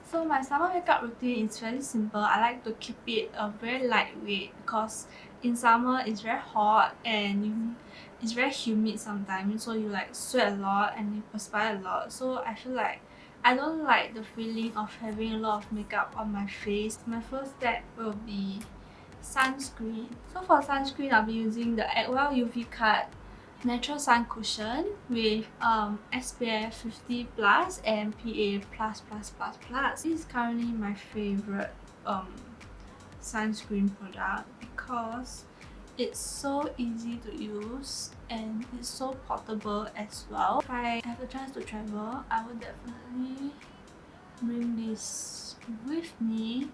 So my summer makeup routine is very simple. I like to keep it very lightweight because in summer it's very hot and it's very humid sometimes, so you like sweat a lot and you perspire a lot. So I feel like I don't like the feeling of having a lot of makeup on my face. My first step will be sunscreen. So for sunscreen, I'll be using the ACWELL UV Cut Natural Sun Cushion with SPF 50 plus and PA++++. This is currently my favorite sunscreen product because it's so easy to use and it's so portable as well. If I have a chance to travel, I would definitely bring this with me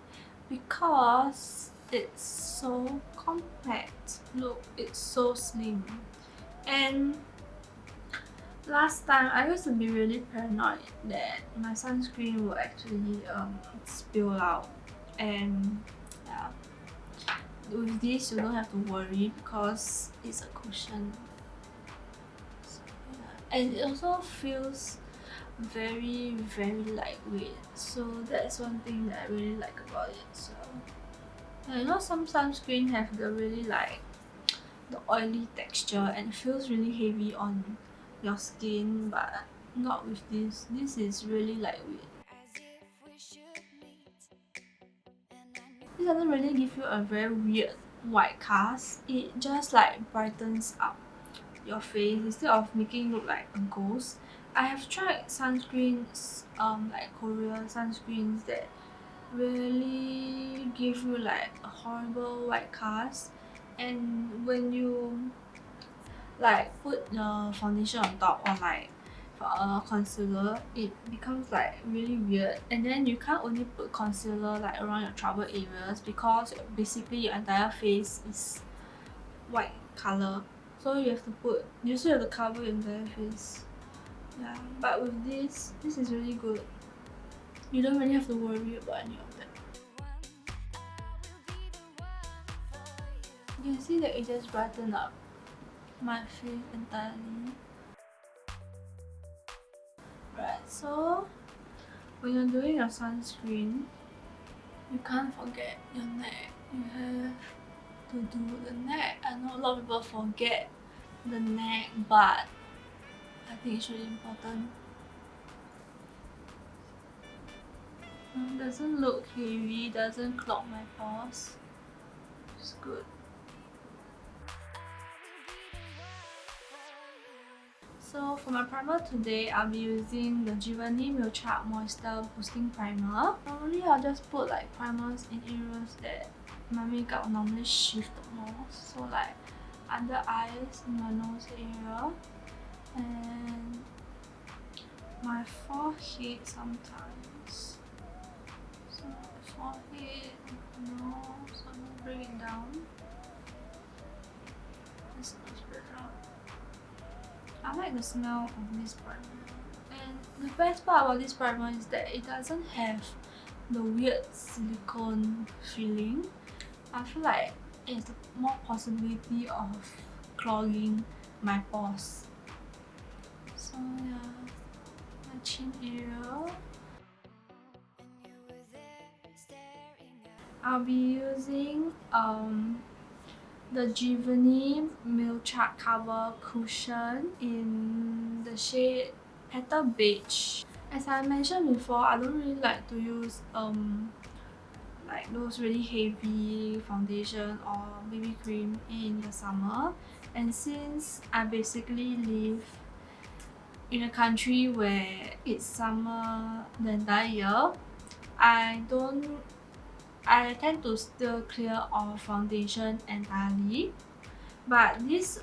because it's so compact. Look, it's so slim. And last time I used to be really paranoid that my sunscreen will actually spill out, and yeah, with this you don't have to worry because it's a cushion. So, yeah. And it also feels very lightweight, so that's one thing that I really like about it. So you know, some sunscreen have the really like the oily texture and it feels really heavy on your skin, but not with this. This is really lightweight. This doesn't really give you a very weird white cast. It just like brightens up your face instead of making it look like a ghost. I have tried sunscreens, like Korean sunscreens that really give you like a horrible white cast, and when you like put the foundation on top or like concealer, it becomes like really weird, and then you can't only put concealer like around your trouble areas because basically your entire face is white color, so you still have to cover your entire face. Yeah, but with this is really good. You don't really have to worry about any of that. You can see that it just brightened up my face entirely. Right, so when you're doing your sunscreen, you can't forget your neck. You have to do the neck. I know a lot of people forget the neck, but I think it's really important. Doesn't look heavy, doesn't clog my pores. It's good. So for my primer today, I'll be using the GIVERNY Milk Moisture Boosting Primer. Normally I'll just put like primers in areas that my makeup normally shift the most. So like under eyes, in my nose area, and my forehead sometimes. So my forehead, nose, I'm gonna bring it down. This looks better. I like the smell of this primer, and the best part about this primer is that it doesn't have the weird silicone feeling. I feel like it's more possibility of clogging my pores. So yeah, my chin area. I'll be using the GIVERNY Milk Cover Cushion in the shade Petal Beige. As I mentioned before, I don't really like to use like those really heavy foundation or BB cream in the summer, and since I basically live in a country where it's summer the entire year, I tend to still clear off foundation entirely. But this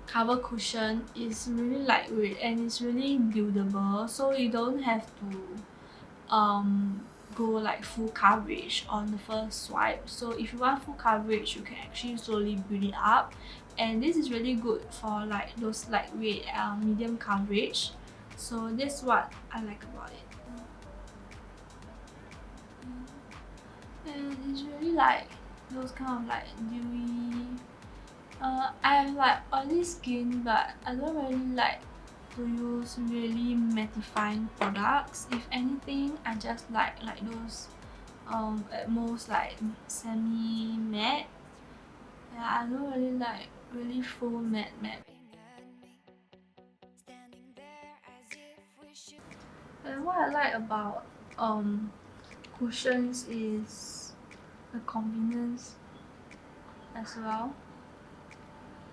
cover cushion is really lightweight and it's really buildable, so you don't have to go like full coverage on the first swipe. So if you want full coverage, you can actually slowly build it up, and this is really good for like those lightweight medium coverage. So that's what I like about it. And it's really like those kind of like dewy. I have like oily skin, but I don't really like to use really mattifying products. If anything, I just like those at most like semi-matte. Yeah, I don't really like really full matte. And what I like about cushions is the convenience as well.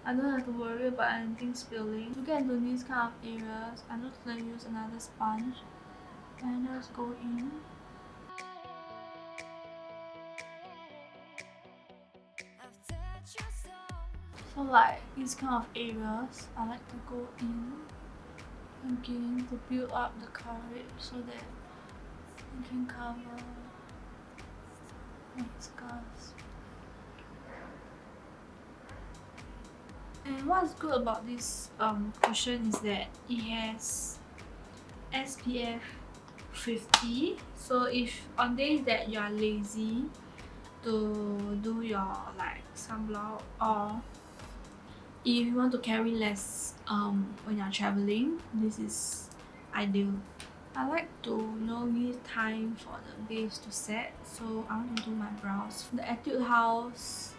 I don't have to worry about anything spilling. To get into these kind of areas, I need to use another sponge and just go in. So like these kind of areas, I like to go in again to build up the coverage so that you can cover my scars. And what's good about this cushion is that it has SPF 50. So if on days that you are lazy to do your like sunblock, or if you want to carry less when you're traveling, this is ideal. I like to give time for the base to set, so I want to do my brows. The Etude House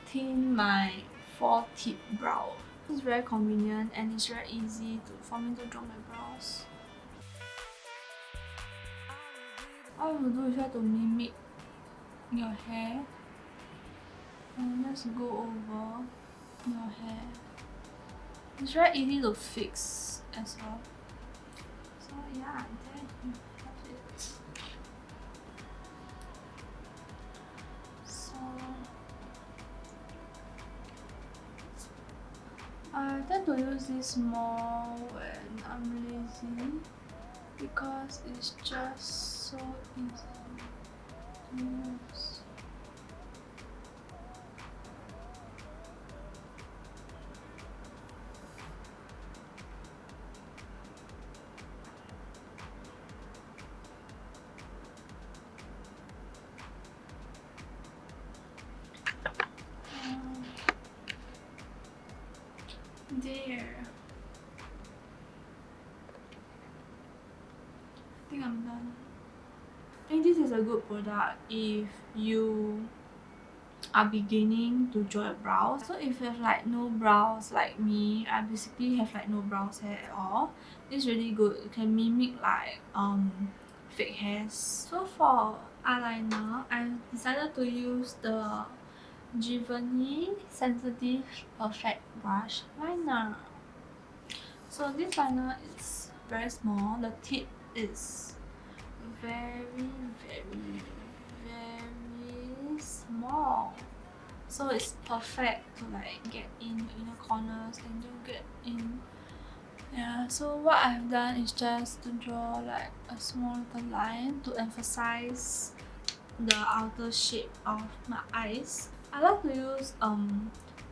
Tint my 4 tip brow. It's very convenient and it's very easy for me to draw my brows. All you do is try to mimic your hair and just go over your hair. It's very easy to fix as well. So yeah, there you have it. So I tend to use this more when I'm lazy because it's just so easy to use. There. I think I'm done. I think this is a good product if you are beginning to draw your brows. So if you have like no brows like me, I basically have like no brows hair at all. This is really good. You can mimic like fake hairs. So for eyeliner, I decided to use the GIVERNY Sensitive Perfect Brush Liner. So this liner is very small. The tip is very small, so it's perfect to like get in the inner corners and you get in. Yeah, so what I've done is just to draw like a small little line to emphasize the outer shape of my eyes. I like to use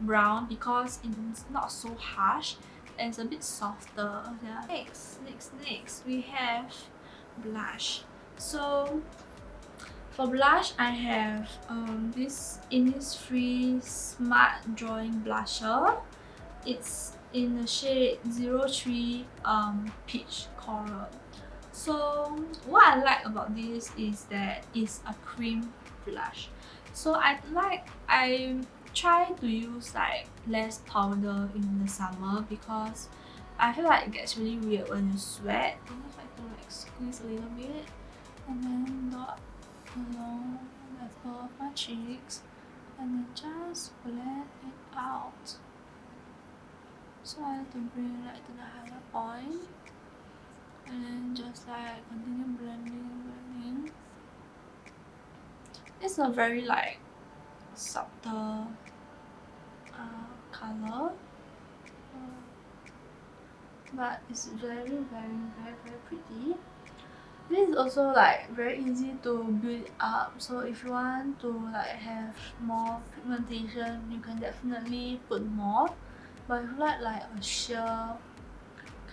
brown because it's not so harsh and it's a bit softer. Yeah. Next we have blush. So for blush, I have this INNISFREE Smart Drawing Blusher. It's in the shade 03 Peach Coral. So what I like about this is that it's a cream blush. So I try to use like less powder in the summer because I feel like it gets really weird when you sweat. I just like to like squeeze a little bit and then dot along the level of my cheeks and then just blend it out. So I have to bring it like to the highlight point and then just like continue blending. It's a very like subtle color, but it's very pretty. This is also like very easy to build up, so if you want to like have more pigmentation, you can definitely put more. But if you like a sheer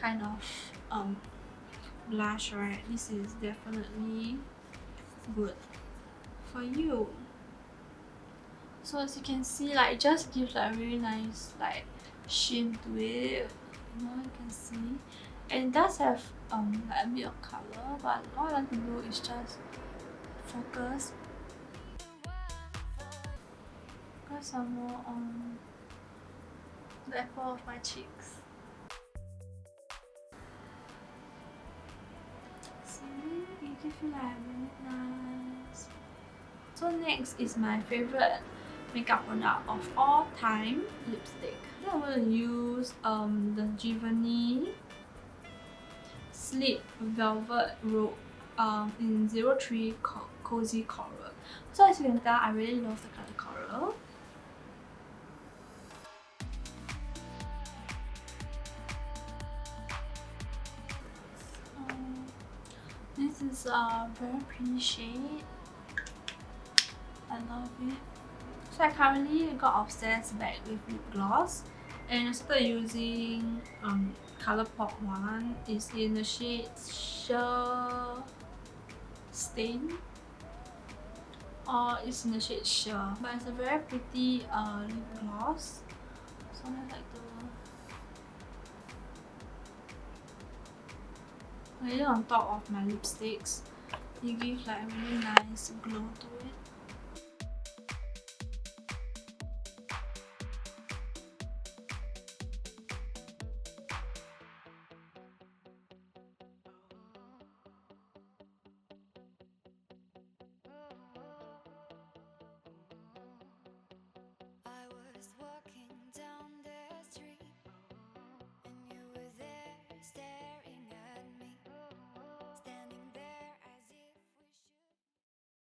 kind of blush, right, this is definitely good for you. So as you can see, like it just gives like a really nice like sheen to it. You can see, And it does have like a bit of colour, but all I want to do is just focus some more on the apple of my cheeks. See, it gives you like really nice. So next is my favourite makeup product of all time, lipstick. I'm going to use the GIVERNY Sleep Velvet Robe in 03 Cozy Coral. So as you can tell, I really love the colour coral. This is a very pretty shade. I love it. So I currently got obsessed back with lip gloss, and I started using COLOURPOP one. It's in the shade Sheer Stain, or it's in the shade Sheer. But it's a very pretty lip gloss. So I like to lay it on top of my lipsticks. It gives like a really nice glow to it.